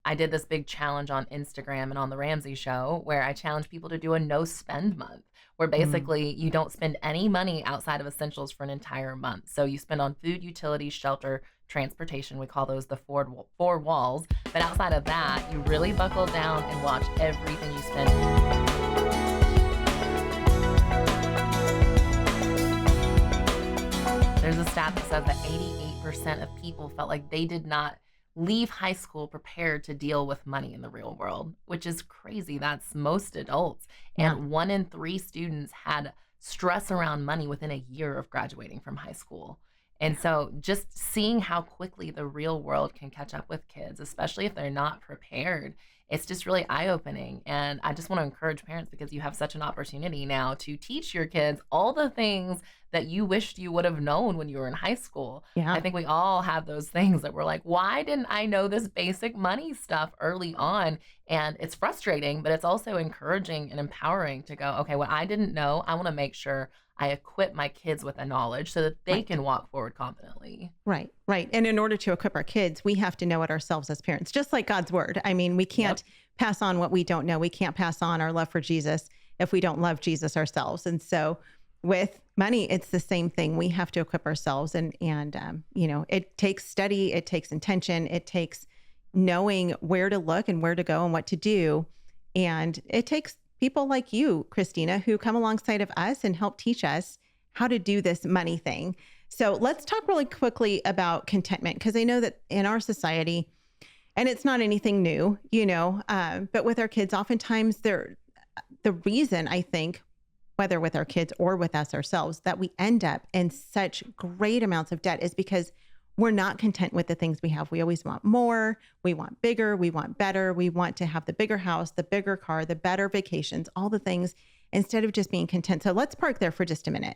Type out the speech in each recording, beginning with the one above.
I did this big challenge on Instagram and on the Ramsey show where I challenge people to do a no spend month, where Mm. basically you don't spend any money outside of essentials for an entire month. So you spend on food, utilities, shelter, transportation. We call those the four walls. But outside of that, you really buckle down and watch everything you spend. There's a stat that says that 88% of people felt like they did not leave high school prepared to deal with money in the real world, which is crazy. That's most adults. Yeah. And 1 in 3 students had stress around money within a year of graduating from high school. And so just seeing how quickly the real world can catch up with kids, especially if they're not prepared, it's just really eye-opening. And I just want to encourage parents because you have such an opportunity now to teach your kids all the things that you wished you would have known when you were in high school. I Yeah. think we all have those things that we're like, why didn't I know this basic money stuff early on? And it's frustrating, but it's also encouraging and empowering to go, okay, what I didn't know, I want to make sure I equip my kids with the knowledge so that they Right. can walk forward confidently. Right. Right. And in order to equip our kids, we have to know it ourselves as parents, just like God's word. I mean, we Yep. can't pass on what we don't know. We can't pass on our love for Jesus if we don't love Jesus ourselves. And so with money, it's the same thing. We have to equip ourselves and it takes study, it takes intention, it takes knowing where to look and where to go and what to do. And it takes people like you, Kristina, who come alongside of us and help teach us how to do this money thing. So let's talk really quickly about contentment, because I know that in our society, and it's not anything new, but with our kids, oftentimes the reason I think, whether with our kids or with us ourselves, that we end up in such great amounts of debt is because we're not content with the things we have. We always want more. We want bigger. We want better. We want to have the bigger house, the bigger car, the better vacations, all the things instead of just being content. So let's park there for just a minute.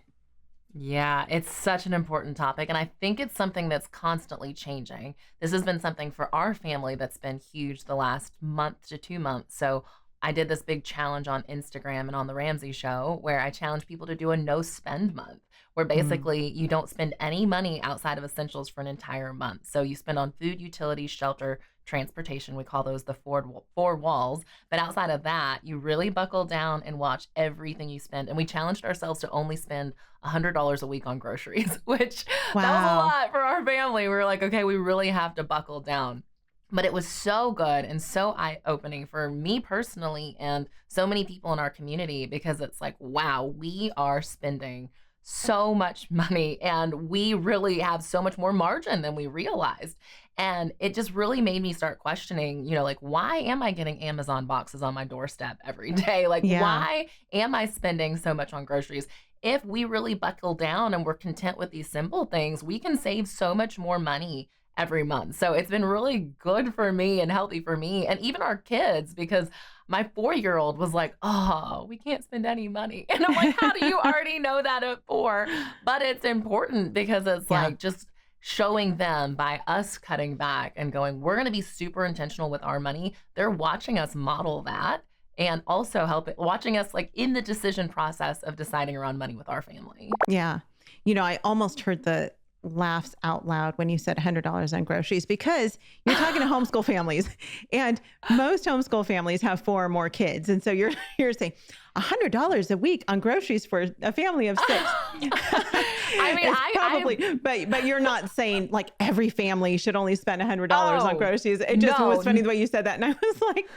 Yeah, it's such an important topic. And I think it's something that's constantly changing. This has been something for our family that's been huge the last month to 2 months. So I did this big challenge on Instagram and on the Ramsey show where I challenge people to do a no spend month, where Mm. basically you don't spend any money outside of essentials for an entire month. So you spend on food, utilities, shelter, transportation. We call those the four walls. But outside of that, you really buckle down and watch everything you spend. And we challenged ourselves to only spend $100 a week on groceries, which that was a Wow. lot for our family. We were like, okay, we really have to buckle down. But it was so good and so eye-opening for me personally and so many people in our community because it's like, wow, we are spending so much money and we really have so much more margin than we realized. And it just really made me start questioning, like, why am I getting Amazon boxes on my doorstep every day? Like, Yeah. why am I spending so much on groceries? If we really buckle down and we're content with these simple things, we can save so much more money every month. So it's been really good for me and healthy for me and even our kids because my 4-year-old was like, "Oh, we can't spend any money." And I'm like, "How do you already know that at 4?" But it's important because it's Yeah. like just showing them by us cutting back and going, "We're going to be super intentional with our money." They're watching us model that and also watching us like in the decision process of deciding around money with our family. Yeah. I almost heard the laughs out loud when you said $100 on groceries because you're talking to homeschool families and most homeschool families have 4 or more kids. And so you're saying $100 a week on groceries for a family of 6. I mean, It's I probably, but you're not saying like every family should only spend $100 on oh, groceries. It just no, was funny the way you said that. And I was like,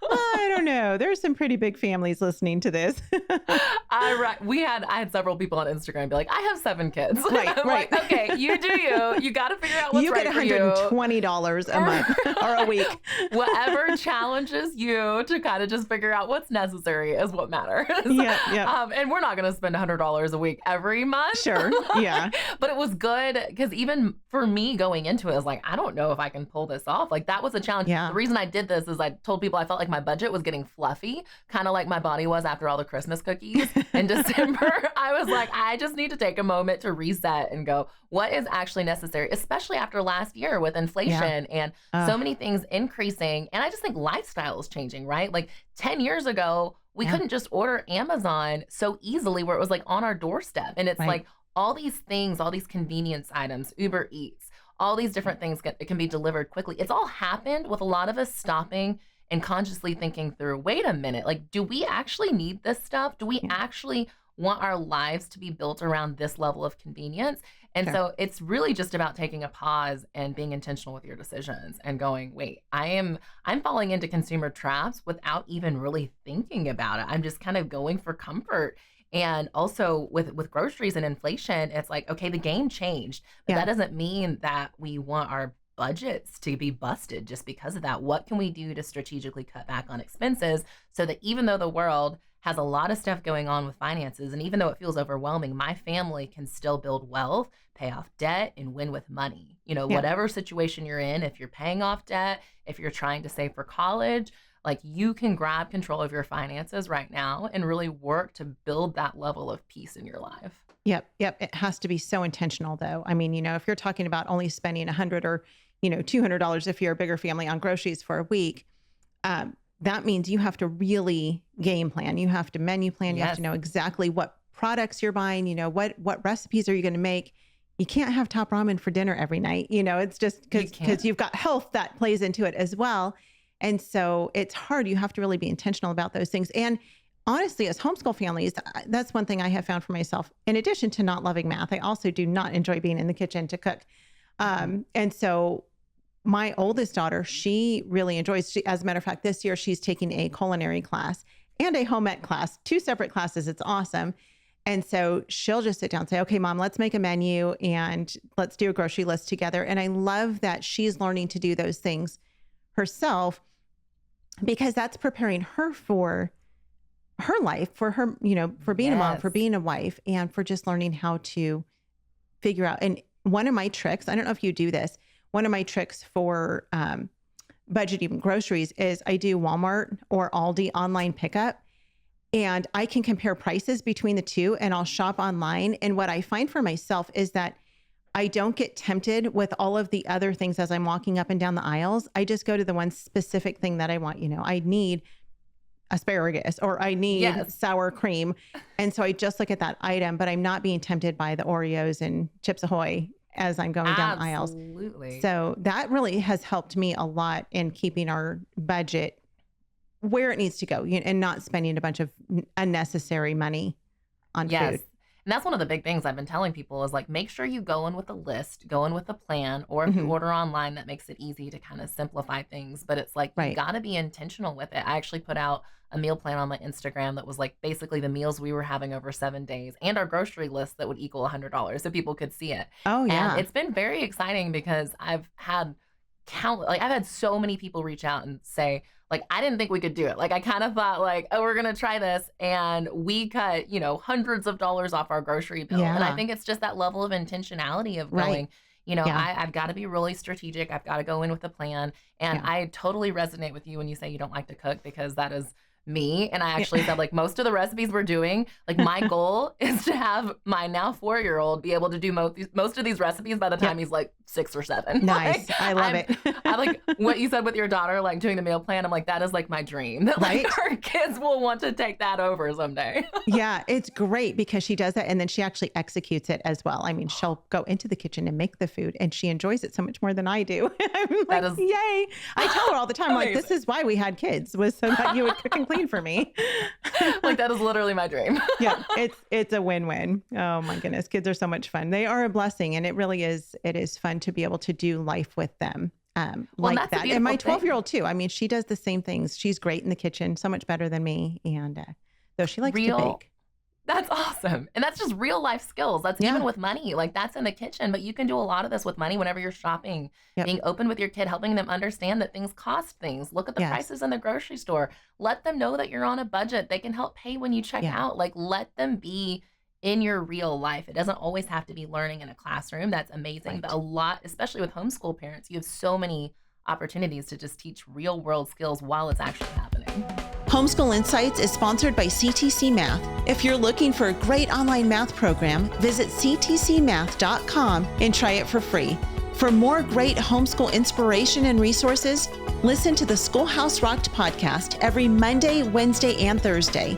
I don't know. There's some pretty big families listening to this. I had several people on Instagram be like, I have 7 kids. Right, I'm right. like, okay, you do you. You got to figure out what's You get right for you. $120 a month or a week. Whatever challenges you to kind of just figure out what's necessary is what matters. Yeah, yeah. And we're not going to spend $100 a week every month. Sure. Yeah. But it was good because even for me going into it, I was like, I don't know if I can pull this off. Like that was a challenge. Yeah. The reason I did this is I told people I felt like my budget was getting fluffy, kind of like my body was after all the Christmas cookies in December. I was like, I just need to take a moment to reset and go, what is actually necessary, especially after last year with inflation and so many things increasing. And I just think lifestyle is changing, right? Like 10 years ago, we Yeah. couldn't just order Amazon so easily where it was like on our doorstep. And it's Right. like all these things, all these convenience items, Uber Eats, all these different things it can be delivered quickly. It's all happened with a lot of us stopping and consciously thinking through, wait a minute, like, do we actually need this stuff? Do we actually want our lives to be built around this level of convenience? And so it's really just about taking a pause and being intentional with your decisions and going, wait, I'm falling into consumer traps without even really thinking about it. I'm just kind of going for comfort. And also with groceries and inflation, it's like, okay, the game changed, but that doesn't mean that we want our budgets to be busted just because of that. What can we do to strategically cut back on expenses so that even though the world has a lot of stuff going on with finances, and even though it feels overwhelming, my family can still build wealth, pay off debt, and win with money. You know, whatever situation you're in, if you're paying off debt, if you're trying to save for college, like, you can grab control of your finances right now and really work to build that level of peace in your life. Yep. It has to be so intentional, though. I mean, if you're talking about only spending $100 or, $200 if you're a bigger family on groceries for a week, that means you have to really game plan. You have to menu plan. You have to know exactly what products you're buying. What recipes are you going to make? You can't have top ramen for dinner every night. It's just because you've got health that plays into it as well. And so it's hard. You have to really be intentional about those things. And honestly, as homeschool families, that's one thing I have found for myself. In addition to not loving math, I also do not enjoy being in the kitchen to cook. And so my oldest daughter, she really enjoys, as a matter of fact, this year she's taking a culinary class and a home ec class, 2 separate classes. It's awesome. And so she'll just sit down and say, okay, Mom, let's make a menu and let's do a grocery list together. And I love that she's learning to do those things herself, because that's preparing her for her life, for her, for being a mom, for being a wife, and for just learning how to figure out. And one of my tricks, I don't know if you do this, one of my tricks for budgeting groceries is I do Walmart or Aldi online pickup, and I can compare prices between the two, and I'll shop online. And what I find for myself is that I don't get tempted with all of the other things as I'm walking up and down the aisles. I just go to the one specific thing that I want. I need asparagus, or I need sour cream. And so I just look at that item, but I'm not being tempted by the Oreos and Chips Ahoy as I'm going down the aisles. Absolutely. So that really has helped me a lot in keeping our budget where it needs to go, and not spending a bunch of unnecessary money on food. And that's one of the big things I've been telling people is, like, make sure you go in with a list, go in with a plan, or if you order online, that makes it easy to kind of simplify things. But it's like, you got to be intentional with it. I actually put out a meal plan on my Instagram that was like basically the meals we were having over 7 days and our grocery list that would equal $100 so people could see it. Oh, yeah. And it's been very exciting because I've had I've had so many people reach out and say, like, I didn't think we could do it. Like, I kind of thought, like, oh, we're going to try this. And we cut, hundreds of dollars off our grocery bill. Yeah. And I think it's just that level of intentionality of going, I've got to be really strategic. I've got to go in with a plan. And I totally resonate with you when you say you don't like to cook, because that is me. And I actually said, like, most of the recipes we're doing, like, my goal is to have my now 4-year-old be able to do most of these recipes by the time he's like 6 or 7. Nice. Like, I love it. I like what you said with your daughter, like doing the meal plan. I'm like, that is like my dream, that like our kids will want to take that over someday. Yeah, it's great because she does that. And then she actually executes it as well. I mean, she'll go into the kitchen and make the food, and she enjoys it so much more than I do. I'm like, yay. I tell her all the time, like, this is why we had kids, was so that you would cook and clean for me. Like, that is literally my dream. Yeah, it's a win-win. Oh my goodness. Kids are so much fun. They are a blessing, and it really is. It is fun to be able to do life with them. Like that. And my 12-year-old too. I mean, she does the same things. She's great in the kitchen, so much better than me. And though she likes to bake. That's awesome. And that's just real life skills. That's even with money. Like, that's in the kitchen, but you can do a lot of this with money whenever you're shopping, being open with your kid, helping them understand that things cost things. Look at the prices in the grocery store. Let them know that you're on a budget. They can help pay when you check out. Like, let them be in your real life. It doesn't always have to be learning in a classroom. That's amazing. But a lot, especially with homeschool parents, you have so many opportunities to just teach real world skills while it's actually happening. Homeschool Insights is sponsored by CTC Math. If you're looking for a great online math program, visit ctcmath.com and try it for free. For more great homeschool inspiration and resources, listen to the Schoolhouse Rocked podcast every Monday, Wednesday, and Thursday.